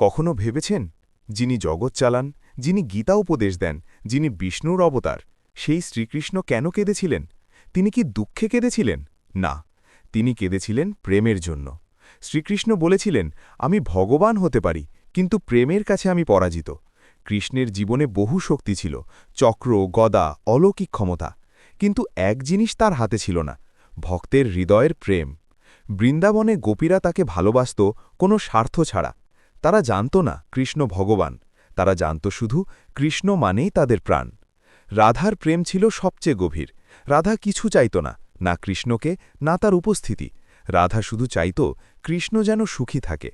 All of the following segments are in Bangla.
কখনো ভেবেছেন যিনি জগৎ চালান, যিনি গীতা উপদেশ দেন, যিনি বিষ্ণুর অবতার, সেই শ্রীকৃষ্ণ কেন কেঁদেছিলেন? তিনি কি দুঃখে কেঁদেছিলেন? না, তিনি কেঁদেছিলেন প্রেমের জন্য। শ্রীকৃষ্ণ বলেছিলেন, আমি ভগবান হতে পারি, কিন্তু প্রেমের কাছে আমি পরাজিত। কৃষ্ণের জীবনে বহু শক্তি ছিল, চক্র, গদা, অলৌকিক ক্ষমতা, কিন্তু এক জিনিস তার হাতে ছিল না, ভক্তের হৃদয়ের প্রেম। বৃন্দাবনে গোপীরা তাকে ভালোবাসত কোনো স্বার্থ ছাড়া। তারা জানত না কৃষ্ণ ভগবান, তারা জানত শুধু কৃষ্ণ মানেই তাদের প্রাণ। রাধার প্রেম ছিল সবচেয়ে গভীর। রাধা কিছু চাইত না, না কৃষ্ণকে, না তার উপস্থিতি। রাধা শুধু চাইত কৃষ্ণ যেন সুখী থাকে।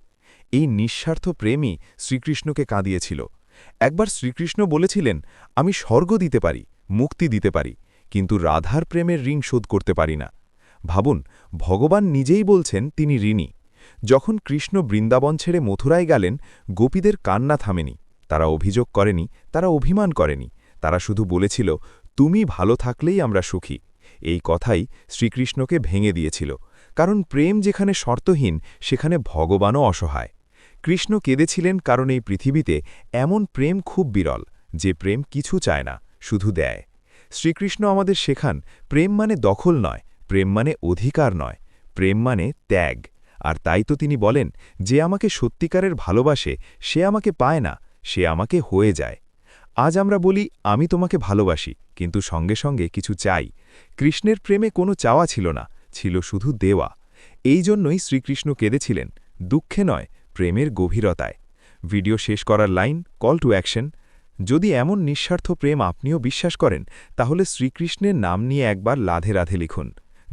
এই নিঃস্বার্থ প্রেমই শ্রীকৃষ্ণকে কাঁদিয়েছিল। একবার শ্রীকৃষ্ণ বলেছিলেন, আমি স্বর্গ দিতে পারি, মুক্তি দিতে পারি, কিন্তু রাধার প্রেমের ঋণ শোধ করতে পারি না। ভাবুন, ভগবান নিজেই বলছেন তিনি ঋণী। যখন কৃষ্ণ বৃন্দাবন ছেড়ে মথুরায় গেলেন, গোপীদের কান্না থামেনি। তারা অভিযোগ করেনি, তারা অভিমান করেনি, তারা শুধু বলেছিল, তুমি ভালো থাকলেই আমরা সুখী। এই কথাই শ্রীকৃষ্ণকে ভেঙে দিয়েছিল, কারণ প্রেম যেখানে শর্তহীন, সেখানে ভগবানও অসহায়। কৃষ্ণ কেঁদেছিলেন কারণ এই পৃথিবীতে এমন প্রেম খুব বিরল, যে প্রেম কিছু চায় না, শুধু দেয়। শ্রীকৃষ্ণ আমাদের শেখান, প্রেম মানে দখল নয়, প্রেম মানে অধিকার নয়, প্রেম মানে ত্যাগ। আর তাই তো তিনি বলেন, যে আমাকে সত্যিকারের ভালোবাসে সে আমাকে পায় না, সে আমাকে হয়ে যায়। আজ আমরা বলি, আমি তোমাকে ভালোবাসি, কিন্তু সঙ্গে সঙ্গে কিছু চাই। কৃষ্ণের প্রেমে কোনো চাওয়া ছিল না, ছিল শুধু দেওয়া। এই জন্যই শ্রীকৃষ্ণ কেঁদেছিলেন, দুঃখে নয়, প্রেমের গভীরতায়। ভিডিও শেষ করার লাইন, কল টু অ্যাকশন। যদি এমন নিঃস্বার্থ প্রেম আপনিও বিশ্বাস করেন, তাহলে শ্রীকৃষ্ণের নাম নিয়ে একবার রাধে রাধে লিখুন।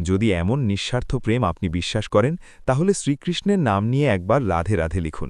যদি এমন নিঃস্বার্থ প্রেম আপনি বিশ্বাস করেন, তাহলে শ্রীকৃষ্ণের নাম নিয়ে একবার রাধে রাধে লিখুন।